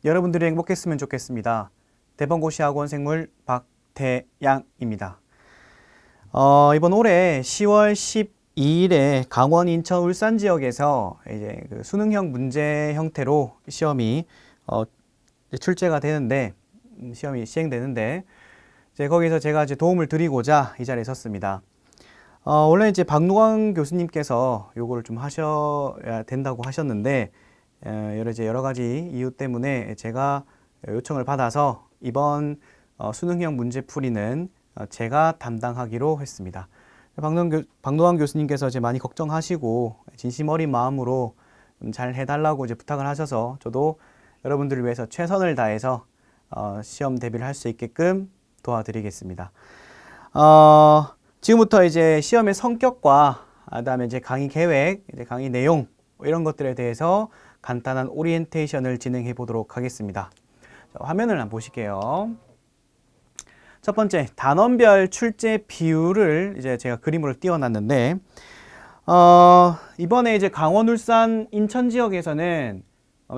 여러분들이 행복했으면 좋겠습니다. 대번고시학원 생물 박태양입니다. 이번 올해 10월 12일에 강원, 인천, 울산 지역에서 이제 그 수능형 문제 형태로 시험이 출제가 되는데 시험이 시행되는데 이제 거기서 제가 이제 도움을 드리고자 이 자리에 섰습니다. 원래 이제 박노광 교수님께서 요거를 좀 하셔야 된다고 하셨는데 여러 가지 이유 때문에 제가 요청을 받아서 이번 수능형 문제 풀이는 제가 담당하기로 했습니다. 박노광 교수님께서 이제 많이 걱정하시고 진심 어린 마음으로 잘 해달라고 이제 부탁을 하셔서 저도 여러분들을 위해서 최선을 다해서 시험 대비를 할 수 있게끔 도와드리겠습니다. 지금부터 이제 시험의 성격과 그다음에 이제 강의 계획, 이제 강의 내용 이런 것들에 대해서 간단한 오리엔테이션을 진행해 보도록 하겠습니다. 자, 화면을 한번 보실게요. 첫 번째, 단원별 출제 비율을 이제 제가 그림으로 띄워놨는데, 이번에 이제 강원, 울산, 인천 지역에서는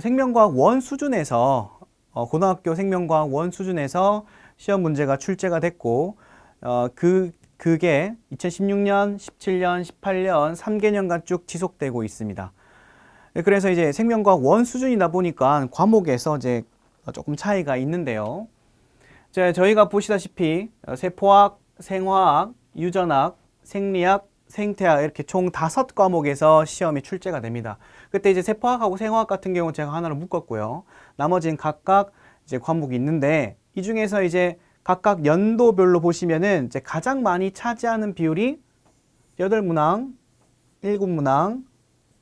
생명과학 원 수준에서 고등학교 생명과학 원 수준에서 시험 문제가 출제가 됐고, 그게 2016년, 17년, 18년 3개년간 쭉 지속되고 있습니다. 그래서 이제 생명과학 원 수준이다 보니까 과목에서 이제 조금 차이가 있는데요. 저희가 보시다시피 세포학, 생화학, 유전학, 생리학, 생태학 이렇게 총 5과목에서 시험이 출제가 됩니다. 그때 이제 세포학하고 생화학 같은 경우는 제가 하나로 묶었고요. 나머지는 각각 이제 과목이 있는데 이 중에서 이제 각각 연도별로 보시면은 이제 가장 많이 차지하는 비율이 8문항, 7문항,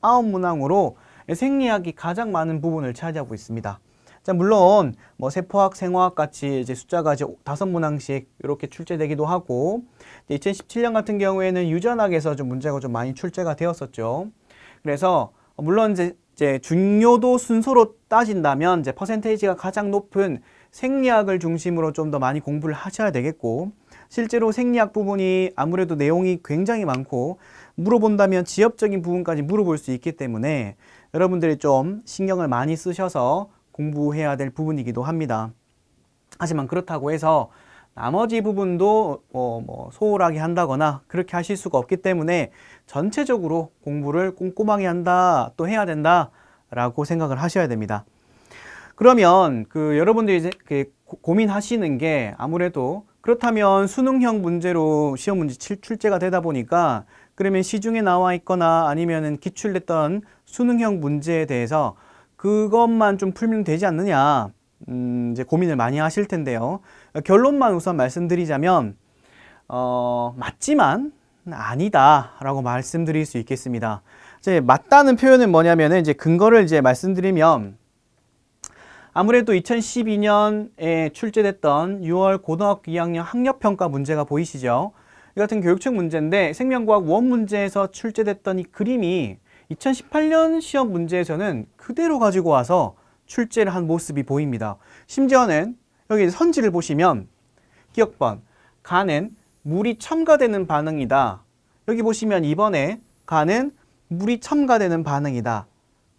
9문항으로 생리학이 가장 많은 부분을 차지하고 있습니다. 자, 물론 뭐 세포학, 생화학 같이 이제 숫자가 이제 5문항씩 이렇게 출제되기도 하고 2017년 같은 경우에는 유전학에서 좀 문제가 좀 많이 출제가 되었었죠. 그래서 물론 이제 중요도 순서로 따진다면 이제 퍼센테이지가 가장 높은 생리학을 중심으로 좀 더 많이 공부를 하셔야 되겠고 실제로 생리학 부분이 아무래도 내용이 굉장히 많고 물어본다면 지엽적인 부분까지 물어볼 수 있기 때문에 여러분들이 좀 신경을 많이 쓰셔서 공부해야 될 부분이기도 합니다. 하지만 그렇다고 해서 나머지 부분도 뭐 소홀하게 한다거나 그렇게 하실 수가 없기 때문에 전체적으로 공부를 꼼꼼하게 한다, 또 해야 된다 라고 생각을 하셔야 됩니다. 그러면 여러분들이 이제 고민하시는 게 아무래도 그렇다면 수능형 문제로 시험 문제 출제가 되다 보니까 그러면 시중에 나와 있거나 아니면은 기출됐던 수능형 문제에 대해서 그것만 좀 풀면 되지 않느냐 이제 고민을 많이 하실 텐데요. 결론만 우선 말씀드리자면 맞지만 아니다라고 말씀드릴 수 있겠습니다. 이제 맞다는 표현은 뭐냐면은 이제 근거를 이제 말씀드리면 아무래도 2012년에 출제됐던 6월 고등학교 2학년 학력평가 문제가 보이시죠? 이 같은 교육청 문제인데 생명과학 원 문제에서 출제됐던 이 그림이 2018년 시험 문제에서는 그대로 가지고 와서 출제를 한 모습이 보입니다. 심지어는 여기 선지를 보시면 기억번, 가는 물이 첨가되는 반응이다. 여기 보시면 이번에 가는 물이 첨가되는 반응이다.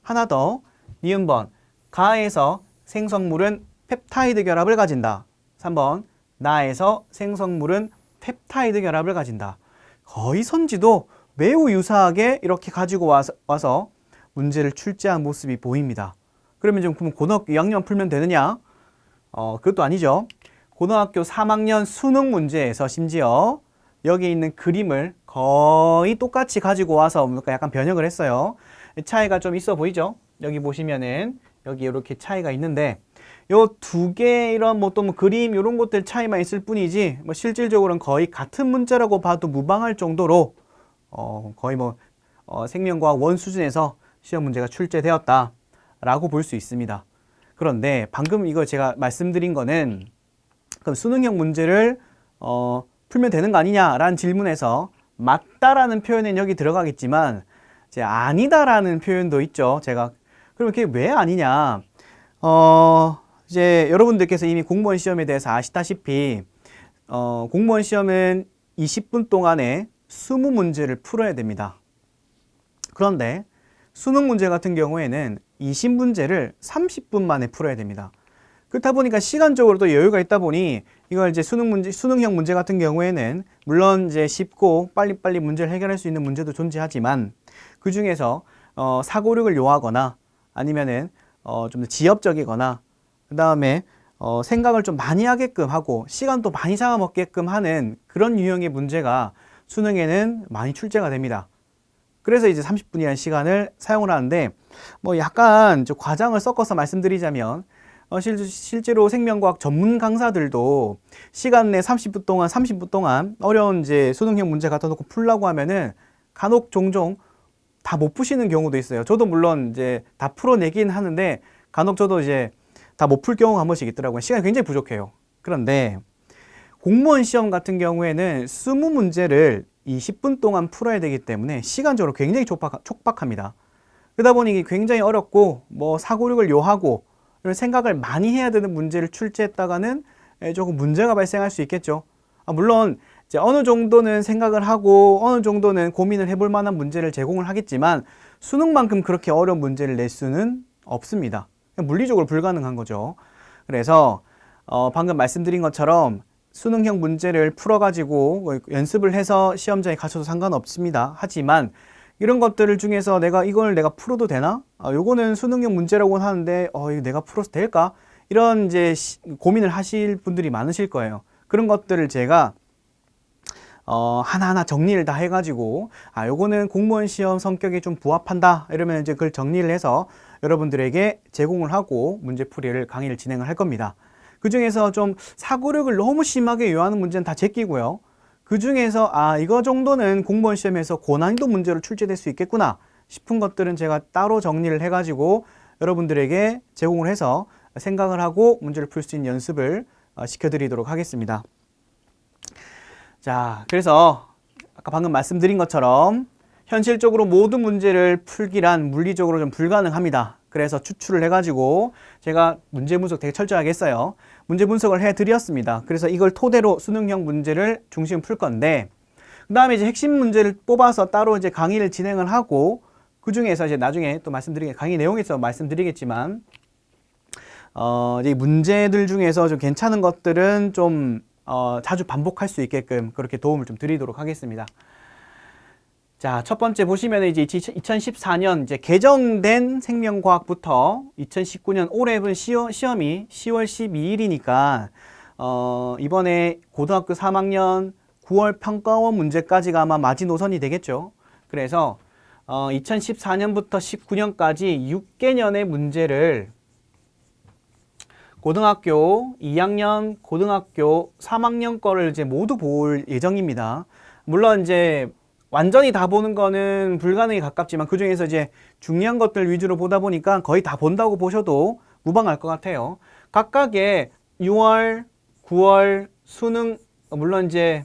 하나 더, 니은번, 가에서 생성물은 펩타이드 결합을 가진다. 3번, 나에서 생성물은 펩타이드 결합을 가진다. 거의 선지도 매우 유사하게 이렇게 가지고 와서 문제를 출제한 모습이 보입니다. 그러면 좀 고등학교 2학년 풀면 되느냐? 그것도 아니죠. 고등학교 3학년 수능 문제에서 심지어 여기 있는 그림을 거의 똑같이 가지고 와서 약간 변형을 했어요. 차이가 좀 있어 보이죠? 여기 보시면은 여기 이렇게 차이가 있는데 요 두 개 이런 또 그림 이런 것들 차이만 있을 뿐이지 실질적으로는 거의 같은 문제라고 봐도 무방할 정도로 거의 생명과학 원 수준에서 시험 문제가 출제되었다 라고 볼 수 있습니다. 그런데 방금 이거 제가 말씀드린 거는 그럼 수능형 문제를 풀면 되는 거 아니냐라는 질문에서 맞다라는 표현은 여기 들어가겠지만 이제 아니다라는 표현도 있죠. 그럼 그게 왜 아니냐? 이제 여러분들께서 이미 공무원 시험에 대해서 아시다시피 공무원 시험은 20분 동안에 20문제를 풀어야 됩니다. 그런데 수능 문제 같은 경우에는 20문제를 30분 만에 풀어야 됩니다. 그렇다 보니까 시간적으로도 여유가 있다 보니 이걸 이제 수능형 문제 같은 경우에는 물론 이제 쉽고 빨리빨리 문제를 해결할 수 있는 문제도 존재하지만 그 중에서 사고력을 요하거나 아니면은 좀 더 지엽적이거나 그 다음에 생각을 좀 많이 하게끔 하고 시간도 많이 잡아먹게끔 하는 그런 유형의 문제가 수능에는 많이 출제가 됩니다. 그래서 이제 30분이라는 시간을 사용을 하는데 뭐 약간 좀 과장을 섞어서 말씀드리자면 실제로 생명과학 전문 강사들도 시간 내 30분 동안 어려운 이제 수능형 문제 갖다 놓고 풀라고 하면은 간혹 종종 다 못 푸시는 경우도 있어요. 저도 물론 이제 다 풀어내긴 하는데 간혹 저도 이제 다 못 풀 경우가 한 번씩 있더라고요. 시간이 굉장히 부족해요. 그런데 공무원 시험 같은 경우에는 20문제를 20분 동안 풀어야 되기 때문에 시간적으로 굉장히 촉박합니다. 그러다 보니 굉장히 어렵고 뭐 사고력을 요하고 이런 생각을 많이 해야 되는 문제를 출제했다가는 조금 문제가 발생할 수 있겠죠. 물론 이제 어느 정도는 생각을 하고 어느 정도는 고민을 해볼 만한 문제를 제공을 하겠지만 수능만큼 그렇게 어려운 문제를 낼 수는 없습니다. 물리적으로 불가능한 거죠. 그래서 방금 말씀드린 것처럼 수능형 문제를 풀어가지고 연습을 해서 시험장에 가셔도 상관없습니다. 하지만 이런 것들을 중에서 이걸 내가 풀어도 되나? 요거는 수능형 문제라고 하는데 이거 내가 풀어도 될까? 이런 이제 고민을 하실 분들이 많으실 거예요. 그런 것들을 제가 하나하나 정리를 다 해가지고 요거는 공무원 시험 성격에 좀 부합한다 이러면 이제 그걸 정리를 해서 여러분들에게 제공을 하고 문제풀이를 강의를 진행을 할 겁니다. 그 중에서 좀 사고력을 너무 심하게 요하는 문제는 다 제끼고요. 그 중에서 이거 정도는 공무원 시험에서 고난이도 문제로 출제될 수 있겠구나 싶은 것들은 제가 따로 정리를 해가지고 여러분들에게 제공을 해서 생각을 하고 문제를 풀 수 있는 연습을 시켜드리도록 하겠습니다. 자, 그래서 아까 방금 말씀드린 것처럼 현실적으로 모든 문제를 풀기란 물리적으로 좀 불가능합니다. 그래서 추출을 해가지고 제가 문제 분석 되게 철저하게 했어요. 문제 분석을 해드렸습니다. 그래서 이걸 토대로 수능형 문제를 중심 풀 건데 그 다음에 이제 핵심 문제를 뽑아서 따로 이제 강의를 진행을 하고 그 중에서 이제 나중에 또 강의 내용에서 말씀드리겠지만 이제 문제들 중에서 좀 괜찮은 것들은 좀 자주 반복할 수 있게끔 그렇게 도움을 좀 드리도록 하겠습니다. 자, 첫 번째 보시면 이제 2014년 이제 개정된 생명과학부터 2019년 올해 본 시험이 10월 12일이니까 이번에 고등학교 3학년 9월 평가원 문제까지가 아마 마지노선이 되겠죠. 그래서 2014년부터 19년까지 6개년의 문제를 고등학교 2학년, 고등학교 3학년 거를 이제 모두 볼 예정입니다. 물론 이제 완전히 다 보는 거는 불가능에 가깝지만 그 중에서 이제 중요한 것들 위주로 보다 보니까 거의 다 본다고 보셔도 무방할 것 같아요. 각각의 6월, 9월 수능, 물론 이제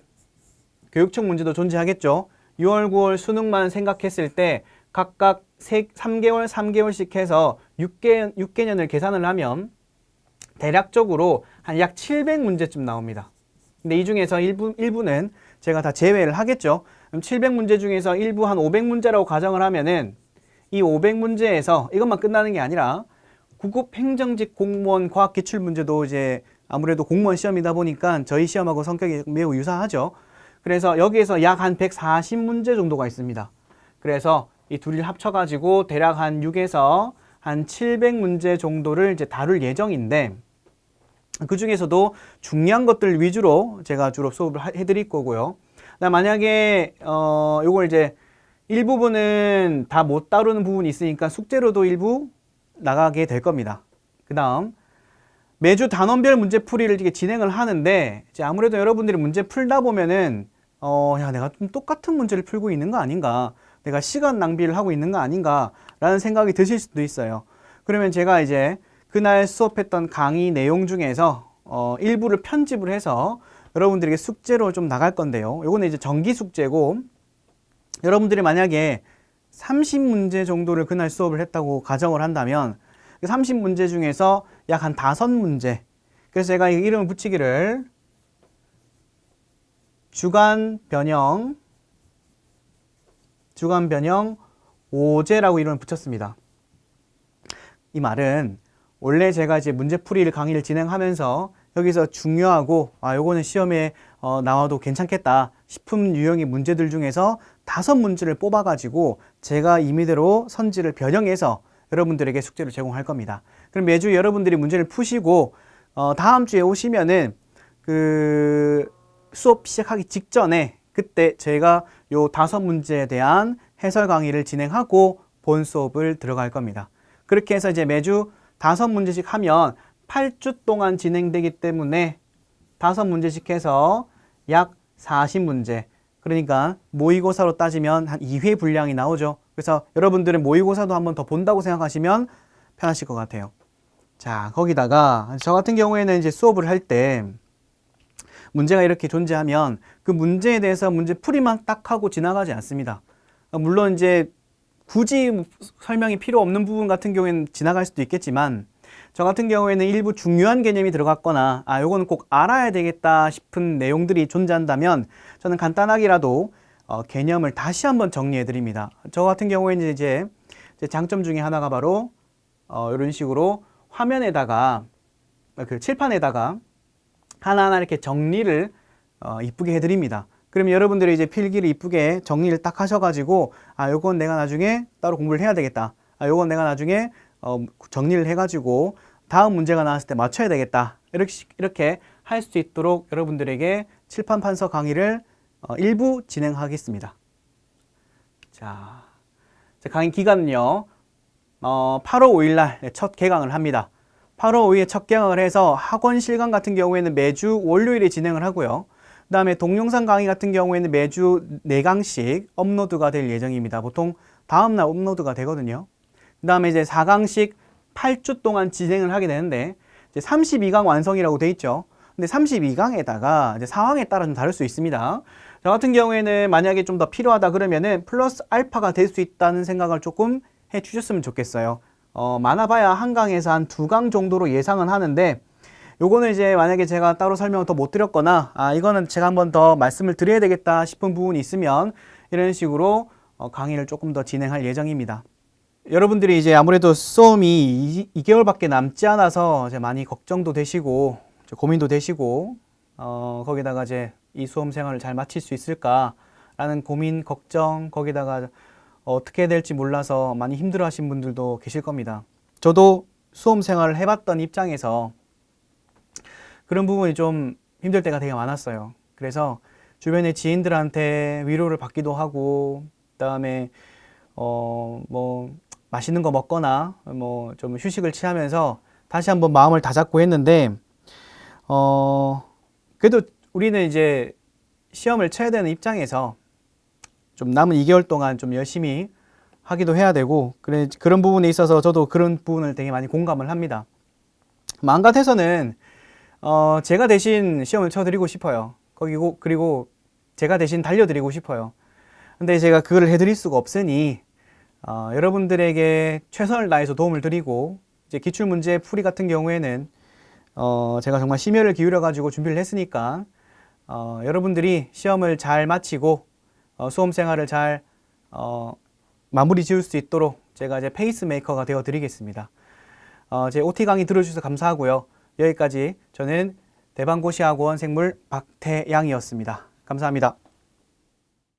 교육청 문제도 존재하겠죠. 6월, 9월 수능만 생각했을 때 각각 3개월, 3개월씩 해서 6개년을 계산을 하면 대략적으로 한 약 700문제쯤 나옵니다. 근데 이 중에서 일부는 제가 다 제외를 하겠죠. 그럼 700문제 중에서 일부 한 500문제라고 가정을 하면은 이 500문제에서 이것만 끝나는 게 아니라 구급 행정직 공무원 과학 기출 문제도 이제 아무래도 공무원 시험이다 보니까 저희 시험하고 성격이 매우 유사하죠. 그래서 여기에서 약 한 140문제 정도가 있습니다. 그래서 이 둘을 합쳐가지고 대략 한 6에서 한 700문제 정도를 이제 다룰 예정인데 그 중에서도 중요한 것들 위주로 제가 주로 수업을 해드릴 거고요. 만약에 요걸 이제 일부분은 다 못 다루는 부분이 있으니까 숙제로도 일부 나가게 될 겁니다. 그 다음 매주 단원별 문제풀이를 이렇게 진행을 하는데 이제 아무래도 여러분들이 문제 풀다 보면은 야 내가 좀 똑같은 문제를 풀고 있는 거 아닌가, 내가 시간 낭비를 하고 있는 거 아닌가 라는 생각이 드실 수도 있어요. 그러면 제가 이제 그날 수업했던 강의 내용 중에서 일부를 편집을 해서 여러분들에게 숙제로 좀 나갈 건데요. 요거는 이제 정기 숙제고 여러분들이 만약에 30문제 정도를 그날 수업을 했다고 가정을 한다면 30문제 중에서 약 한 5문제, 그래서 제가 이 이름을 붙이기를 주간 변형 5제라고 이름을 붙였습니다. 이 말은 원래 제가 이제 문제풀이를 강의를 진행하면서 여기서 중요하고 요거는 시험에 나와도 괜찮겠다 싶은 유형의 문제들 중에서 5문제를 뽑아가지고 제가 임의대로 선지를 변형해서 여러분들에게 숙제를 제공할 겁니다. 그럼 매주 여러분들이 문제를 푸시고 다음 주에 오시면은 그 수업 시작하기 직전에 그때 제가 요 5문제에 대한 해설 강의를 진행하고 본 수업을 들어갈 겁니다. 그렇게 해서 이제 매주 5문제씩 하면 8주 동안 진행되기 때문에 5문제씩 해서 약 40문제. 그러니까 모의고사로 따지면 한 2회 분량이 나오죠. 그래서 여러분들은 모의고사도 한번 더 본다고 생각하시면 편하실 것 같아요. 자, 거기다가 저 같은 경우에는 이제 수업을 할 때 문제가 이렇게 존재하면 그 문제에 대해서 문제풀이만 딱 하고 지나가지 않습니다. 물론 이제 굳이 설명이 필요 없는 부분 같은 경우에는 지나갈 수도 있겠지만 저 같은 경우에는 일부 중요한 개념이 들어갔거나 요거는 꼭 알아야 되겠다 싶은 내용들이 존재한다면 저는 간단하게라도 개념을 다시 한번 정리해 드립니다. 저 같은 경우에는 이제 제 장점 중에 하나가 바로 이런 식으로 화면에다가 그 칠판에다가 하나하나 이렇게 정리를 이쁘게 해드립니다. 그러면 여러분들이 이제 필기를 이쁘게 정리를 딱 하셔가지고 요건 내가 나중에 따로 공부를 해야 되겠다. 요건 내가 나중에 정리를 해가지고 다음 문제가 나왔을 때 맞춰야 되겠다. 이렇게 할 수 있도록 여러분들에게 칠판 판서 강의를 일부 진행하겠습니다. 자, 강의 기간은요. 8월 5일 날 첫 개강을 합니다. 8월 5일에 첫 개강을 해서 학원 실강 같은 경우에는 매주 월요일에 진행을 하고요. 그 다음에 동영상 강의 같은 경우에는 매주 4강씩 업로드가 될 예정입니다. 보통 다음날 업로드가 되거든요. 그 다음에 이제 4강씩 8주 동안 진행을 하게 되는데 이제 32강 완성이라고 돼 있죠. 근데 32강에다가 이제 상황에 따라 좀 다를 수 있습니다. 저 같은 경우에는 만약에 좀 더 필요하다 그러면은 플러스 알파가 될 수 있다는 생각을 조금 해 주셨으면 좋겠어요. 많아봐야 한 강에서 한 2강 정도로 예상은 하는데 요거는 이제 만약에 제가 따로 설명을 더 못 드렸거나 이거는 제가 한번 더 말씀을 드려야 되겠다 싶은 부분이 있으면 이런 식으로 강의를 조금 더 진행할 예정입니다. 여러분들이 이제 아무래도 수험이 2개월밖에 남지 않아서 이제 많이 걱정도 되시고 고민도 되시고 거기다가 이제 이 수험 생활을 잘 마칠 수 있을까라는 고민, 걱정, 거기다가 어떻게 해야 될지 몰라서 많이 힘들어 하신 분들도 계실 겁니다. 저도 수험 생활을 해봤던 입장에서 그런 부분이 좀 힘들 때가 되게 많았어요. 그래서 주변의 지인들한테 위로를 받기도 하고, 그다음에 뭐 맛있는 거 먹거나 뭐 좀 휴식을 취하면서 다시 한번 마음을 다잡고 했는데 그래도 우리는 이제 시험을 쳐야 되는 입장에서 좀 남은 2개월 동안 좀 열심히 하기도 해야 되고 그런 부분에 있어서 저도 그런 부분을 되게 많이 공감을 합니다. 마음 같아서는 제가 대신 시험을 쳐드리고 싶어요. 그리고 제가 대신 달려드리고 싶어요. 근데 제가 그걸 해드릴 수가 없으니 여러분들에게 최선을 다해서 도움을 드리고 이제 기출문제 풀이 같은 경우에는 제가 정말 심혈을 기울여 가지고 준비를 했으니까 여러분들이 시험을 잘 마치고 수험 생활을 잘 마무리 지을 수 있도록 제가 이제 페이스메이커가 되어 드리겠습니다. 제 OT 강의 들어주셔서 감사하고요. 여기까지 저는 대방고시학원 생물 박태양이었습니다. 감사합니다.